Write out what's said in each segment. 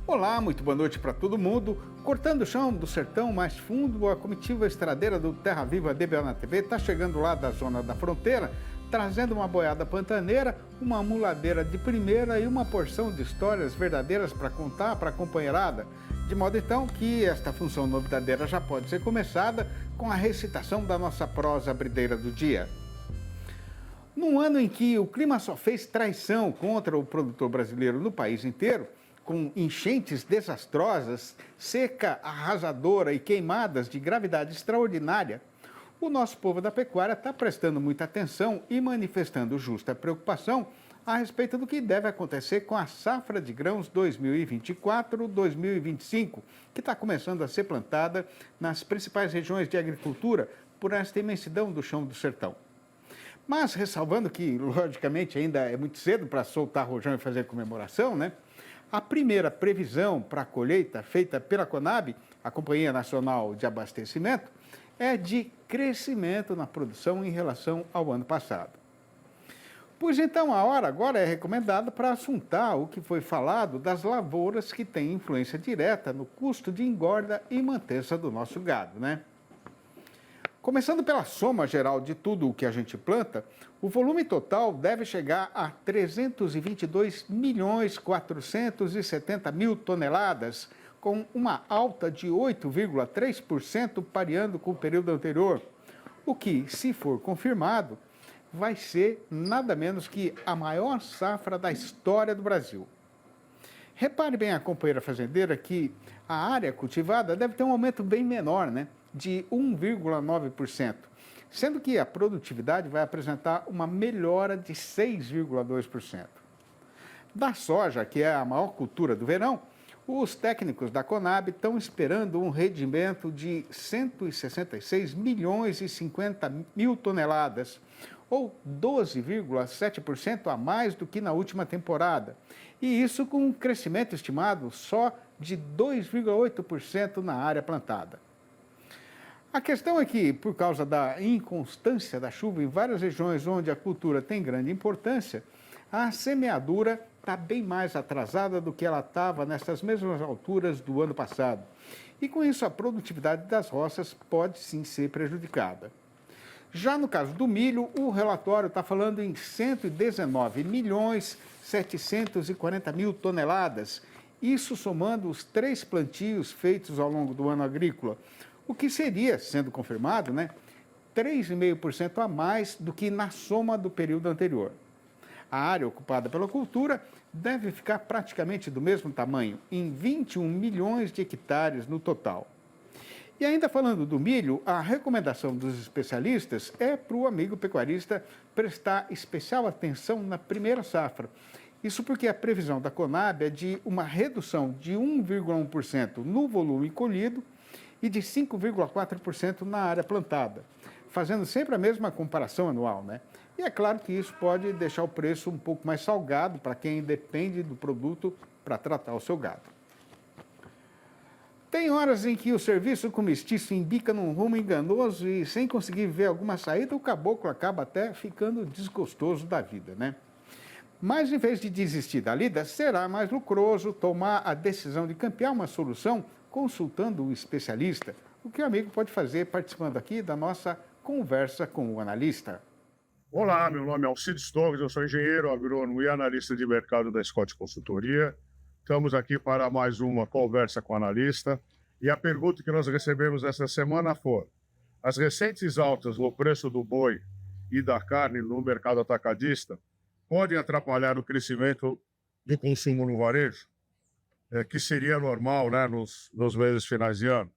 Olá, muito boa noite para todo mundo. Cortando o chão do sertão mais fundo, a comitiva estradeira do Terra Viva DBO na TV está chegando lá da zona da fronteira, trazendo uma boiada pantaneira, uma muladeira de primeira e uma porção de histórias verdadeiras para contar para a companheirada. De modo então que esta função novidadeira já pode ser começada com a recitação da nossa prosa brideira do dia. Num ano em que o clima só fez traição contra o produtor brasileiro no país inteiro, com enchentes desastrosas, seca arrasadora e queimadas de gravidade extraordinária, o nosso povo da pecuária está prestando muita atenção e manifestando justa preocupação a respeito do que deve acontecer com a safra de grãos 2024-2025, que está começando a ser plantada nas principais regiões de agricultura por esta imensidão do chão do sertão. Mas, ressalvando que, logicamente, ainda é muito cedo para soltar rojão e fazer comemoração, né? A primeira previsão para a colheita feita pela Conab, a Companhia Nacional de Abastecimento, é de crescimento na produção em relação ao ano passado. Pois então, a hora agora é recomendada para assuntar o que foi falado das lavouras que têm influência direta no custo de engorda e mantença do nosso gado, né? Começando pela soma geral de tudo o que a gente planta, o volume total deve chegar a 322.470.000 toneladas, com uma alta de 8,3% pareando com o período anterior, o que, se for confirmado, vai ser nada menos que a maior safra da história do Brasil. Repare bem, a companheira fazendeira, que a área cultivada deve ter um aumento bem menor, né? De 1,9%, sendo que a produtividade vai apresentar uma melhora de 6,2%. Da soja, que é a maior cultura do verão, os técnicos da Conab estão esperando um rendimento de 166 milhões e 50 mil toneladas, ou 12,7% a mais do que na última temporada. E isso com um crescimento estimado só de 2,8% na área plantada. A questão é que, por causa da inconstância da chuva em várias regiões onde a cultura tem grande importância, a semeadura está bem mais atrasada do que ela estava nessas mesmas alturas do ano passado. E com isso a produtividade das roças pode sim ser prejudicada. Já no caso do milho, o relatório está falando em 119 milhões 740 mil toneladas, isso somando os 3 plantios feitos ao longo do ano agrícola, o que seria, sendo confirmado, né, 3,5% a mais do que na soma do período anterior. A área ocupada pela cultura deve ficar praticamente do mesmo tamanho, em 21 milhões de hectares no total. E ainda falando do milho, a recomendação dos especialistas é para o amigo pecuarista prestar especial atenção na primeira safra. Isso porque a previsão da Conab é de uma redução de 1,1% no volume colhido e de 5,4% na área plantada, fazendo sempre a mesma comparação anual, né? E é claro que isso pode deixar o preço um pouco mais salgado para quem depende do produto para tratar o seu gado. Tem horas em que o serviço com mestiço embica num rumo enganoso e, sem conseguir ver alguma saída, o caboclo acaba até ficando desgostoso da vida, né? Mas, em vez de desistir da lida, será mais lucroso tomar a decisão de campear uma solução consultando um especialista, o que o amigo pode fazer participando aqui da nossa conversa com o analista. Olá, meu nome é Alcides Torres, eu sou engenheiro agrônomo e analista de mercado da Scott Consultoria. Estamos aqui para mais uma conversa com o analista. E a pergunta que nós recebemos essa semana foi: as recentes altas no preço do boi e da carne no mercado atacadista podem atrapalhar o crescimento do consumo no varejo? Que seria normal, né, nos meses finais de ano?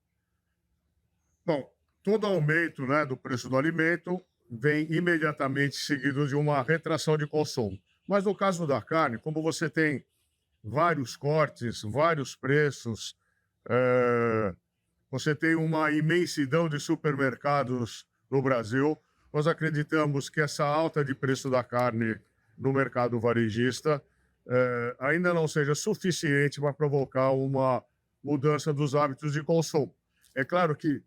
Bom, todo aumento, né, do preço do alimento vem imediatamente seguido de uma retração de consumo. Mas no caso da carne, como você tem vários cortes, vários preços, você tem uma imensidão de supermercados no Brasil, nós acreditamos que essa alta de preço da carne no mercado varejista ainda não seja suficiente para provocar uma mudança dos hábitos de consumo. É claro que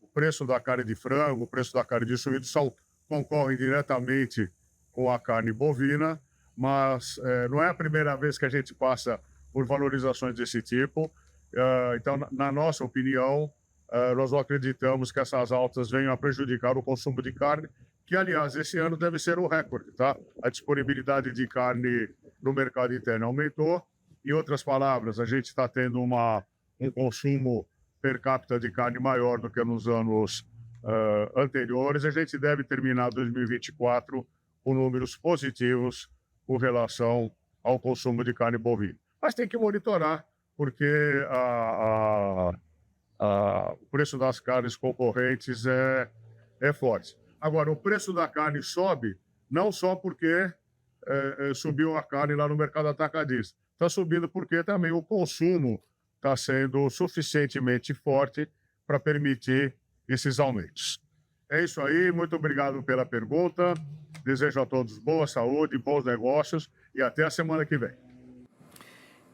o preço da carne de frango, o preço da carne de suíno concorrem diretamente com a carne bovina, mas não é a primeira vez que a gente passa por valorizações desse tipo. Então, na nossa opinião, nós não acreditamos que essas altas venham a prejudicar o consumo de carne, que, aliás, esse ano deve ser o recorde, tá? A disponibilidade de carne no mercado interno aumentou. Em outras palavras, a gente está tendo um consumo per capita de carne maior do que nos anos anteriores. A gente deve terminar 2024 com números positivos com relação ao consumo de carne bovina. Mas tem que monitorar, porque o preço das carnes concorrentes é forte. Agora, o preço da carne sobe não só porque subiu a carne lá no mercado atacadista. Está subindo porque também o consumo está sendo suficientemente forte para permitir esses aumentos. É isso aí, muito obrigado pela pergunta. Desejo a todos boa saúde, bons negócios e até a semana que vem.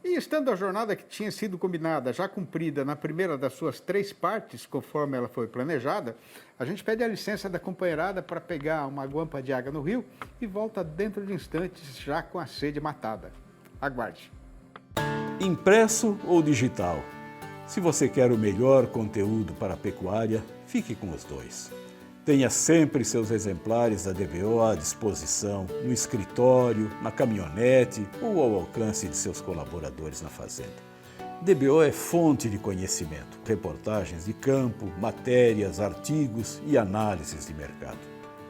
E estando a jornada que tinha sido combinada já cumprida na primeira das suas 3 partes, conforme ela foi planejada, a gente pede a licença da companheirada para pegar uma guampa de água no rio e volta dentro de instantes já com a sede matada. Aguarde. Impresso ou digital? Se você quer o melhor conteúdo para a pecuária, fique com os dois. Tenha sempre seus exemplares da DBO à disposição, no escritório, na caminhonete ou ao alcance de seus colaboradores na fazenda. DBO é fonte de conhecimento, reportagens de campo, matérias, artigos e análises de mercado.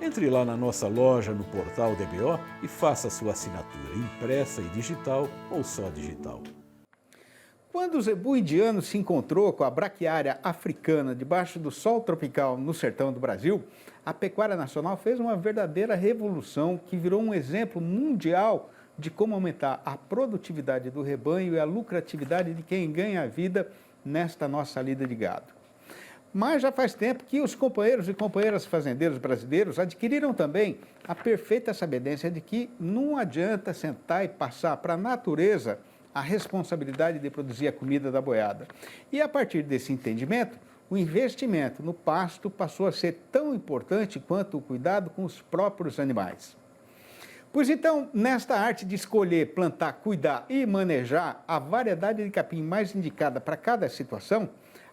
Entre lá na nossa loja no portal DBO e faça sua assinatura impressa e digital ou só digital. Quando o zebu indiano se encontrou com a braquiária africana debaixo do sol tropical no sertão do Brasil, a pecuária nacional fez uma verdadeira revolução que virou um exemplo mundial de como aumentar a produtividade do rebanho e a lucratividade de quem ganha a vida nesta nossa lida de gado. Mas já faz tempo que os companheiros e companheiras fazendeiros brasileiros adquiriram também a perfeita sabedência de que não adianta sentar e passar para a natureza a responsabilidade de produzir a comida da boiada. E a partir desse entendimento, o investimento no pasto passou a ser tão importante quanto o cuidado com os próprios animais. Pois então, nesta arte de escolher, plantar, cuidar e manejar a variedade de capim mais indicada para cada situação,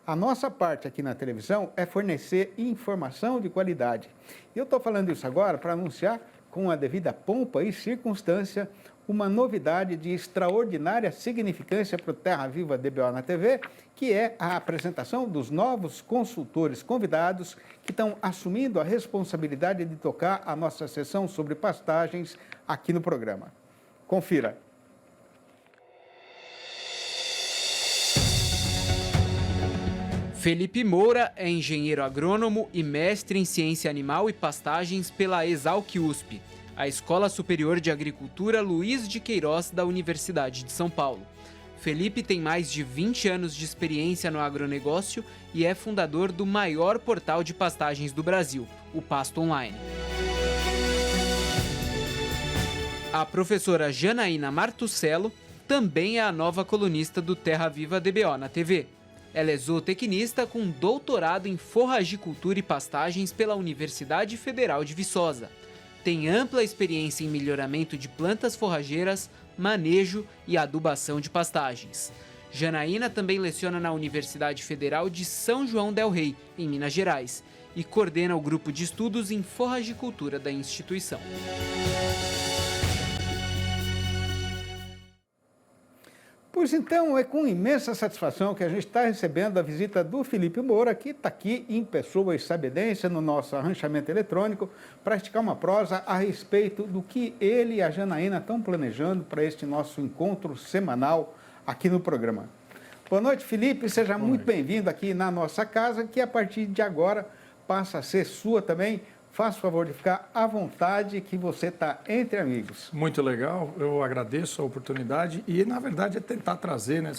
a nossa parte aqui na televisão é fornecer informação de qualidade. E eu estou falando isso agora para anunciar com a devida pompa e circunstância uma novidade de extraordinária significância para o Terra Viva DBO na TV, que é a apresentação dos novos consultores convidados que estão assumindo a responsabilidade de tocar a nossa sessão sobre pastagens aqui no programa. Confira. Felipe Moura é engenheiro agrônomo e mestre em ciência animal e pastagens pela Exalc-USP, a Escola Superior de Agricultura Luiz de Queiroz da Universidade de São Paulo. Felipe tem mais de 20 anos de experiência no agronegócio e é fundador do maior portal de pastagens do Brasil, o Pasto Online. A professora Janaína Martuscello também é a nova colunista do Terra Viva DBO na TV. Ela é zootecnista com doutorado em forragicultura e pastagens pela Universidade Federal de Viçosa. Tem ampla experiência em melhoramento de plantas forrageiras, manejo e adubação de pastagens. Janaína também leciona na Universidade Federal de São João del Rei, em Minas Gerais, e coordena o grupo de estudos em forragicultura da instituição. Pois então, é com imensa satisfação que a gente está recebendo a visita do Felipe Moura, que está aqui em pessoa e sabedência no nosso arranchamento eletrônico, para esticar uma prosa a respeito do que ele e a Janaína estão planejando para este nosso encontro semanal aqui no programa. Boa noite, Felipe, seja muito bem-vindo aqui na nossa casa, que a partir de agora passa a ser sua também. Faça o favor de ficar à vontade, que você está entre amigos. Muito legal, eu agradeço a oportunidade e, na verdade, é tentar trazer, né,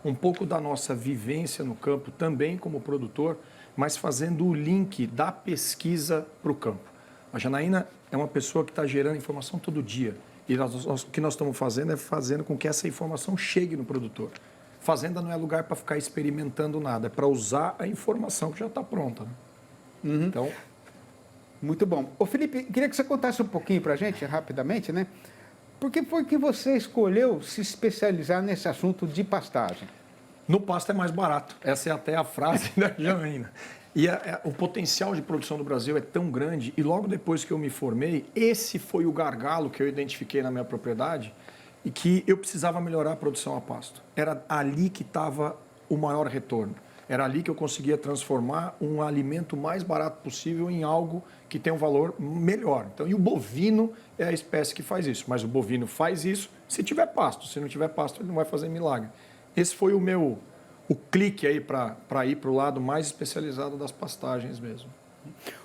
um pouco da nossa vivência no campo também como produtor, mas fazendo o link da pesquisa para o campo. A Janaína é uma pessoa que está gerando informação todo dia e o que nós estamos fazendo é fazendo com que essa informação chegue no produtor. Fazenda não é lugar para ficar experimentando nada, é para usar a informação que já está pronta. Né? Uhum. Então... Muito bom. Ô Felipe, queria que você contasse um pouquinho para a gente, rapidamente, né? Por que foi que você escolheu se especializar nesse assunto de pastagem? No pasto é mais barato. Essa é até a frase da Janaína. E o potencial de produção do Brasil é tão grande. E logo depois que eu me formei, esse foi o gargalo que eu identifiquei na minha propriedade e que eu precisava melhorar a produção a pasto. Era ali que estava o maior retorno. Era ali que eu conseguia transformar um alimento mais barato possível em algo que tem um valor melhor. Então, e o bovino é a espécie que faz isso. Mas o bovino faz isso se tiver pasto. Se não tiver pasto, ele não vai fazer milagre. Esse foi o clique aí para ir para o lado mais especializado das pastagens mesmo.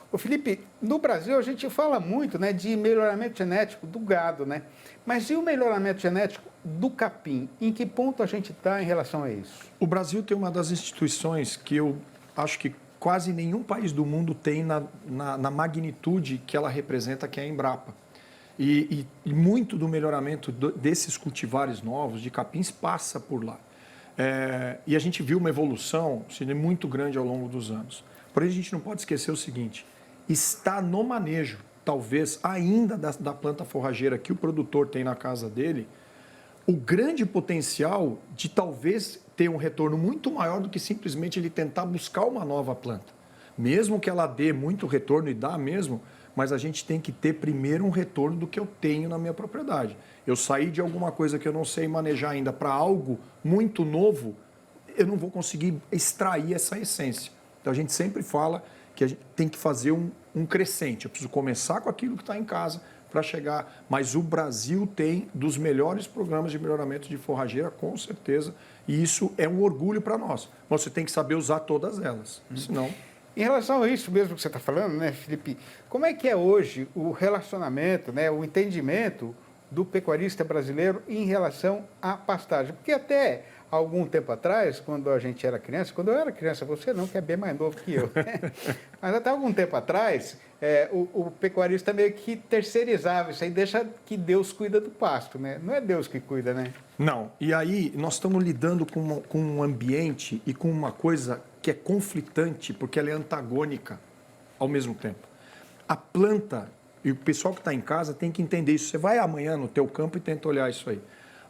Ô Felipe, no Brasil a gente fala muito, né, de melhoramento genético do gado, né? Mas e o melhoramento genético do capim? Em que ponto a gente está em relação a isso? O Brasil tem uma das instituições que eu acho que quase nenhum país do mundo tem na magnitude que ela representa, que é a Embrapa. E muito do melhoramento desses cultivares novos, de capins, passa por lá. E a gente viu uma evolução muito grande ao longo dos anos. Porém, a gente não pode esquecer o seguinte, está no manejo, talvez ainda da planta forrageira que o produtor tem na casa dele, o grande potencial de talvez ter um retorno muito maior do que simplesmente ele tentar buscar uma nova planta. Mesmo que ela dê muito retorno, e dá mesmo, mas a gente tem que ter primeiro um retorno do que eu tenho na minha propriedade. Eu saí de alguma coisa que eu não sei manejar ainda para algo muito novo, eu não vou conseguir extrair essa essência. Então a gente sempre fala que a gente tem que fazer um crescente. Eu preciso começar com aquilo que está em casa para chegar. Mas o Brasil tem dos melhores programas de melhoramento de forrageira, com certeza. E isso é um orgulho para nós. Você tem que saber usar todas elas. Senão... Em relação a isso mesmo que você está falando, né, Felipe? Como é que é hoje o relacionamento, né, o entendimento do pecuarista brasileiro em relação à pastagem? Porque até algum tempo atrás, quando a gente era criança, quando eu era criança, você não, que é bem mais novo que eu, né? Mas até algum tempo atrás, o pecuarista meio que terceirizava isso aí, deixa que Deus cuida do pasto, né? Não é Deus que cuida, né? Não. E aí nós estamos lidando com um ambiente e com uma coisa que é conflitante, porque ela é antagônica ao mesmo tempo. A planta, e o pessoal que está em casa tem que entender isso. Você vai amanhã no teu campo e tenta olhar isso aí.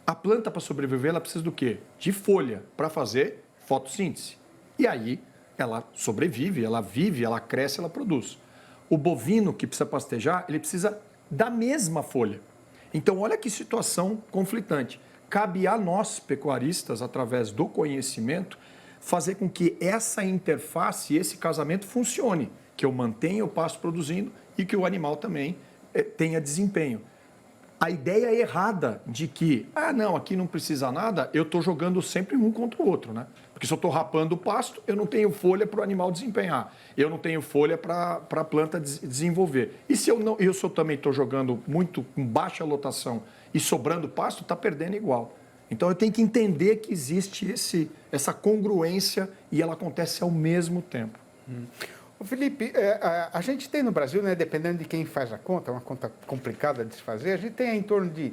A planta, para sobreviver, ela precisa do quê? De folha, para fazer fotossíntese. E aí, ela sobrevive, ela vive, ela cresce, ela produz. O bovino que precisa pastejar, ele precisa da mesma folha. Então, olha que situação conflitante. Cabe a nós, pecuaristas, através do conhecimento, fazer com que essa interface, esse casamento funcione. Que eu mantenha o pasto produzindo e que o animal também tenha desempenho. A ideia errada de que, não, aqui não precisa nada, eu estou jogando sempre um contra o outro, né? Porque se eu estou rapando o pasto, eu não tenho folha para o animal desempenhar. Eu não tenho folha para a planta desenvolver. E se eu também estou jogando muito com baixa lotação e sobrando pasto, está perdendo igual. Então eu tenho que entender que existe essa congruência e ela acontece ao mesmo tempo. Ô Felipe, a gente tem no Brasil, né, dependendo de quem faz a conta, uma conta complicada de se fazer, a gente tem em torno de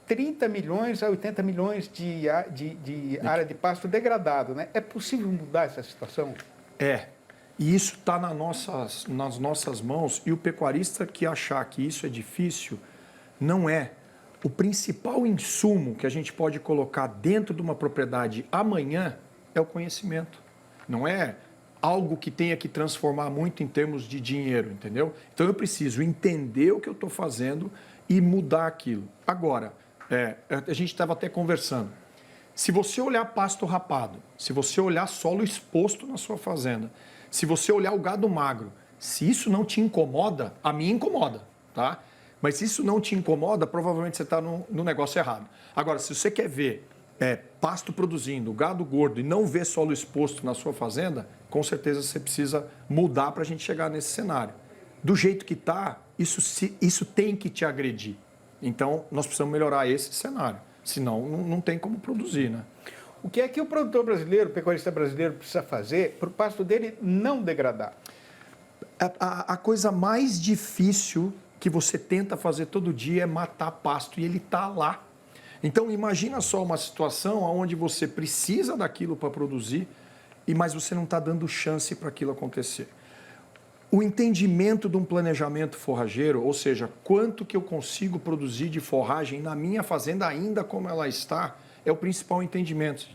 30 milhões a 80 milhões de área de pasto degradado, né? É possível mudar essa situação? E isso está nas nossas mãos, e o pecuarista que achar que isso é difícil, não é. O principal insumo que a gente pode colocar dentro de uma propriedade amanhã é o conhecimento. Não é algo que tenha que transformar muito em termos de dinheiro, entendeu? Então eu preciso entender o que eu estou fazendo e mudar aquilo. Agora, a gente estava até conversando. Se você olhar pasto rapado, se você olhar solo exposto na sua fazenda, se você olhar o gado magro, se isso não te incomoda, a mim incomoda, tá? Mas se isso não te incomoda, provavelmente você está no negócio errado. Agora, se você quer ver pasto produzindo, gado gordo e não ver solo exposto na sua fazenda, com certeza você precisa mudar para a gente chegar nesse cenário. Do jeito que está, isso tem que te agredir. Então, nós precisamos melhorar esse cenário. Senão, não tem como produzir, né? O que é que o produtor brasileiro, o pecuarista brasileiro precisa fazer para o pasto dele não degradar? A coisa mais difícil que você tenta fazer todo dia é matar pasto e ele está lá. Então, imagina só uma situação onde você precisa daquilo para produzir, mas você não está dando chance para aquilo acontecer. O entendimento de um planejamento forrageiro, ou seja, quanto que eu consigo produzir de forragem na minha fazenda ainda como ela está, é o principal entendimento.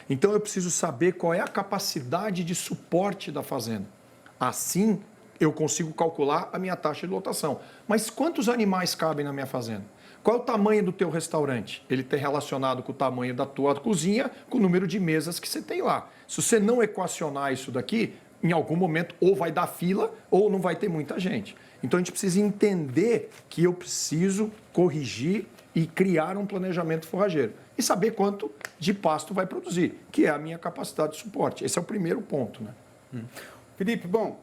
Então eu preciso saber qual é a capacidade de suporte da fazenda. Assim, eu consigo calcular a minha taxa de lotação. Mas quantos animais cabem na minha fazenda? Qual é o tamanho do teu restaurante? Ele tem relacionado com o tamanho da tua cozinha, com o número de mesas que você tem lá. Se você não equacionar isso daqui, em algum momento ou vai dar fila ou não vai ter muita gente. Então a gente precisa entender que eu preciso corrigir e criar um planejamento forrageiro. E saber quanto de pasto vai produzir, que é a minha capacidade de suporte. Esse é o primeiro ponto, né? Felipe, bom,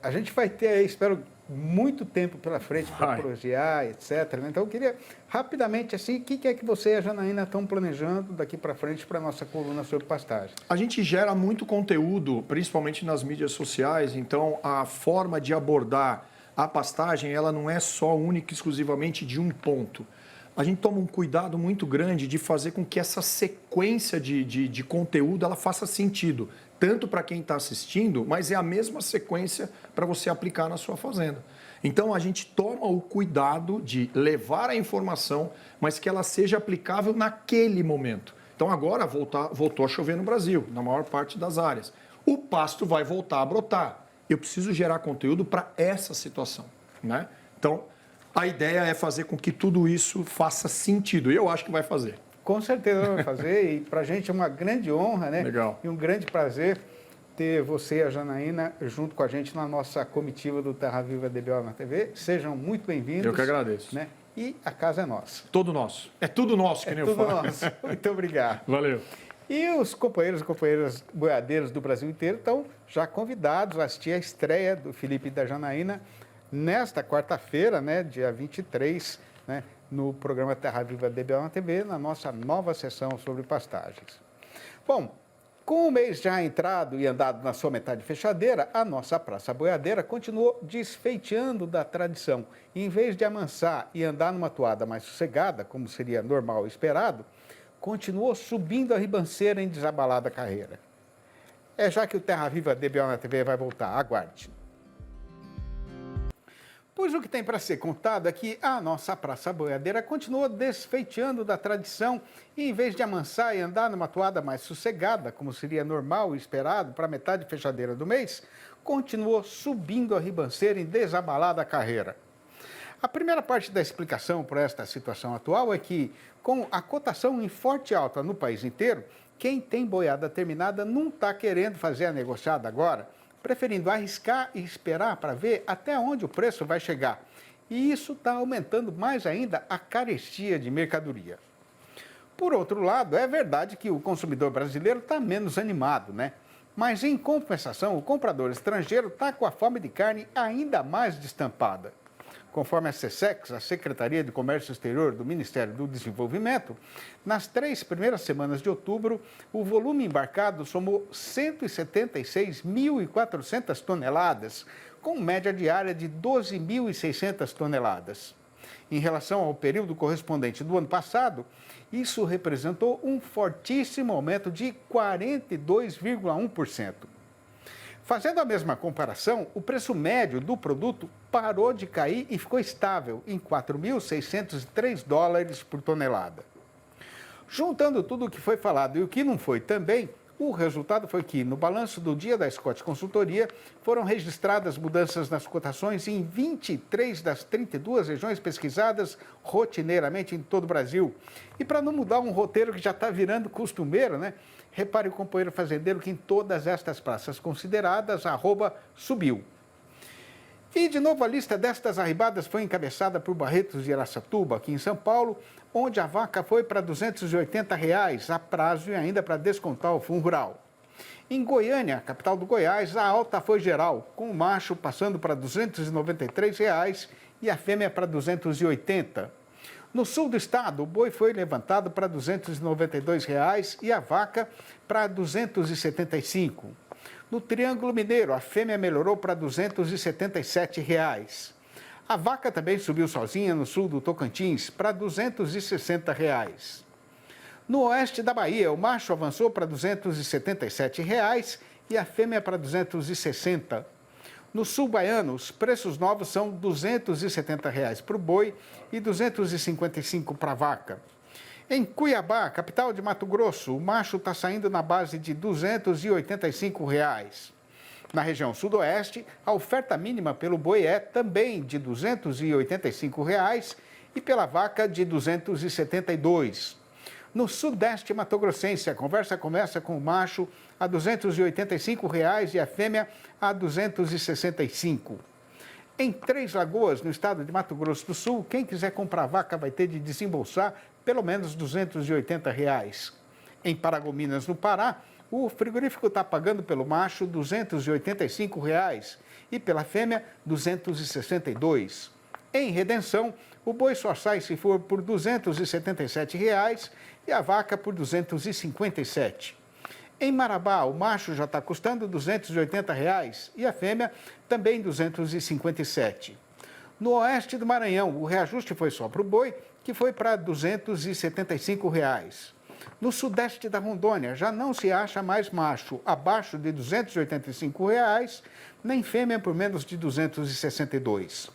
a gente vai ter aí, espero, muito tempo pela frente para projetar, etc. Né? Então, eu queria, rapidamente, assim, o que é que você e a Janaína estão planejando daqui para frente para a nossa coluna sobre pastagem? A gente gera muito conteúdo, principalmente nas mídias sociais, então a forma de abordar a pastagem, ela não é só única e exclusivamente de um ponto. A gente toma um cuidado muito grande de fazer com que essa sequência de conteúdo ela faça sentido, tanto para quem está assistindo, mas é a mesma sequência para você aplicar na sua fazenda. Então, a gente toma o cuidado de levar a informação, mas que ela seja aplicável naquele momento. Então, agora voltou a chover no Brasil, na maior parte das áreas. O pasto vai voltar a brotar. Eu preciso gerar conteúdo para essa situação, né? Então, a ideia é fazer com que tudo isso faça sentido. E eu acho que vai fazer. Com certeza vai fazer. E para a gente é uma grande honra, né? Legal. E um grande prazer ter você e a Janaína junto com a gente na nossa comitiva do Terra Viva DBO na TV. Sejam muito bem-vindos. Eu que agradeço. Né? E a casa é nossa. Todo nosso. É tudo nosso, que nem eu falo. Tudo nosso. Muito obrigado. Valeu. E os companheiros e companheiras boiadeiros do Brasil inteiro estão já convidados a assistir a estreia do Felipe e da Janaína nesta quarta-feira, né, dia 23, né, no programa Terra Viva DBO na TV, na nossa nova sessão sobre pastagens. Bom, com o mês já entrado e andado na sua metade fechadeira, a nossa Praça Boiadeira continuou desfeiteando da tradição. Em vez de amansar e andar numa toada mais sossegada, como seria normal e esperado, continuou subindo a ribanceira em desabalada carreira. É já que o Terra Viva DBO na TV vai voltar, aguarde. Pois o que tem para ser contado é que a nossa Praça Boiadeira continua desfeiteando da tradição e, em vez de amansar e andar numa toada mais sossegada, como seria normal e esperado para a metade fechadeira do mês, continuou subindo a ribanceira em desabalada carreira. A primeira parte da explicação para esta situação atual é que, com a cotação em forte alta no país inteiro, quem tem boiada terminada não está querendo fazer a negociada agora, preferindo arriscar e esperar para ver até onde o preço vai chegar. E isso está aumentando mais ainda a carestia de mercadoria. Por outro lado, é verdade que o consumidor brasileiro está menos animado, né? Mas, em compensação, o comprador estrangeiro está com a fome de carne ainda mais destampada. Conforme a SECEX, a Secretaria de Comércio Exterior do Ministério do Desenvolvimento, nas 3 primeiras semanas de outubro, o volume embarcado somou 176.400 toneladas, com média diária de 12.600 toneladas. Em relação ao período correspondente do ano passado, isso representou um fortíssimo aumento de 42,1%. Fazendo a mesma comparação, o preço médio do produto parou de cair e ficou estável em 4.603 dólares por tonelada. Juntando tudo o que foi falado e o que não foi também, o resultado foi que, no balanço do dia da Scott Consultoria, foram registradas mudanças nas cotações em 23 das 32 regiões pesquisadas rotineiramente em todo o Brasil. E para não mudar um roteiro que já está virando costumeiro, né? Repare o companheiro fazendeiro que em todas estas praças consideradas, a arroba subiu. E, de novo, a lista destas arribadas foi encabeçada por Barretos de Araçatuba, aqui em São Paulo, onde a vaca foi para R$ 280 a prazo e ainda para descontar o fundo rural. Em Goiânia, capital do Goiás, a alta foi geral, com o macho passando para R$ 293 e a fêmea para R$ 280. No sul do estado, o boi foi levantado para R$ 292 e a vaca para R$ 275. No Triângulo Mineiro, a fêmea melhorou para R$ 277. A vaca também subiu sozinha no sul do Tocantins para R$ 260. No oeste da Bahia, o macho avançou para R$ 277 e a fêmea para R$ 260. No sul baiano, os preços novos são R$ 270 para o boi e R$ 255 para a vaca. Em Cuiabá, capital de Mato Grosso, o macho está saindo na base de R$ 285. Na região sudoeste, a oferta mínima pelo boi é também de R$ 285 e pela vaca de R$ 272. No sudeste matogrossense, a conversa começa com o macho a R$ 285 e a fêmea a R$ 265. Em Três Lagoas, no estado de Mato Grosso do Sul, quem quiser comprar vaca vai ter de desembolsar pelo menos R$ 280. Em Paragominas, no Pará, o frigorífico está pagando pelo macho R$ 285 e pela fêmea R$ 262. Em Redenção, o boi só sai se for por R$ 277 e a vaca por R$ 257. Em Marabá, o macho já está custando R$ 280 e a fêmea também R$ 257. No oeste do Maranhão, o reajuste foi só para o boi, que foi para R$ 275. No sudeste da Rondônia, já não se acha mais macho abaixo de R$ 285, nem fêmea por menos de R$ 262.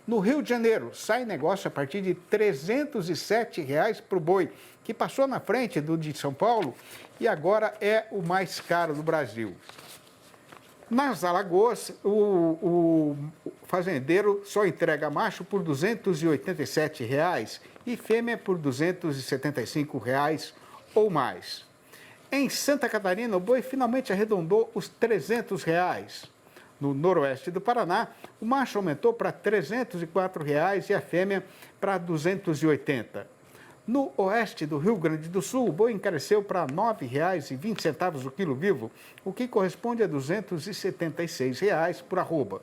No Rio de Janeiro, sai negócio a partir de R$ 307 para o boi, que passou na frente do de São Paulo e agora é o mais caro do Brasil. Nas Alagoas, o fazendeiro só entrega macho por R$ 287 e fêmea por R$ 275 ou mais. Em Santa Catarina, o boi finalmente arredondou os R$ 300. No noroeste do Paraná, o macho aumentou para R$ 304 e a fêmea para R$ 280. No oeste do Rio Grande do Sul, o boi encareceu para R$ 9,20 o quilo vivo, o que corresponde a R$ 276 por arroba.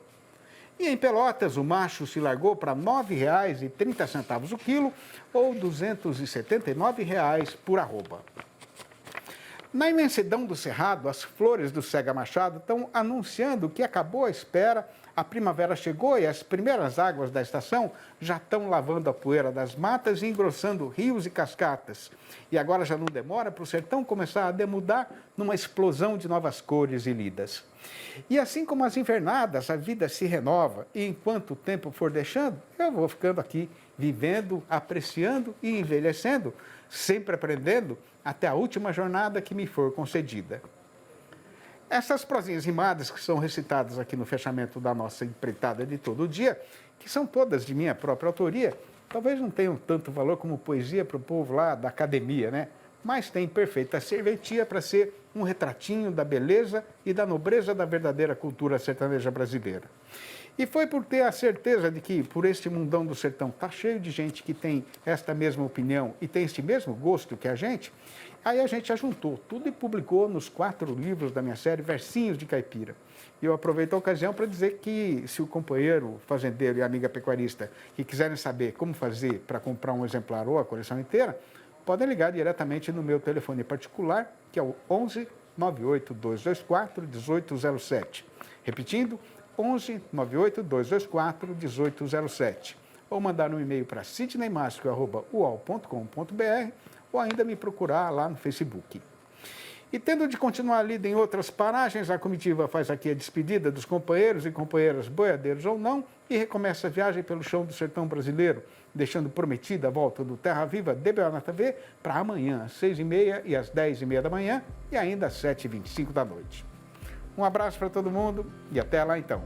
E em Pelotas, o macho se largou para R$ 9,30 o quilo, ou R$ 279 por arroba. Na imensidão do Cerrado, as flores do Cega Machado estão anunciando que acabou a espera, a primavera chegou e as primeiras águas da estação já estão lavando a poeira das matas e engrossando rios e cascatas. E agora já não demora para o sertão começar a demudar numa explosão de novas cores e lidas. E assim como as invernadas, a vida se renova e enquanto o tempo for deixando, eu vou ficando aqui, vivendo, apreciando e envelhecendo, sempre aprendendo, até a última jornada que me for concedida. Essas prosinhas rimadas que são recitadas aqui no fechamento da nossa empreitada de todo dia, que são todas de minha própria autoria, talvez não tenham tanto valor como poesia para o povo lá da academia, né? Mas tem perfeita serventia para ser um retratinho da beleza e da nobreza da verdadeira cultura sertaneja brasileira. E foi por ter a certeza de que, por este mundão do sertão, está cheio de gente que tem esta mesma opinião e tem este mesmo gosto que a gente, aí a gente ajuntou tudo e publicou nos 4 livros da minha série Versinhos de Caipira. E eu aproveito a ocasião para dizer que se o companheiro fazendeiro e amiga pecuarista que quiserem saber como fazer para comprar um exemplar ou a coleção inteira, podem ligar diretamente no meu telefone particular, que é o 11 98 224 1807. Repetindo, 11 98 224 1807. Ou mandar um e-mail para sidneymasco@uol.com.br ou ainda me procurar lá no Facebook. E tendo de continuar lida em outras paragens, a comitiva faz aqui a despedida dos companheiros e companheiras boiadeiros ou não e recomeça a viagem pelo chão do sertão brasileiro, deixando prometida a volta do Terra Viva DBO na TV para amanhã, às 6h30 e às 10h30 da manhã e ainda às 7h25 da noite. Um abraço para todo mundo e até lá então.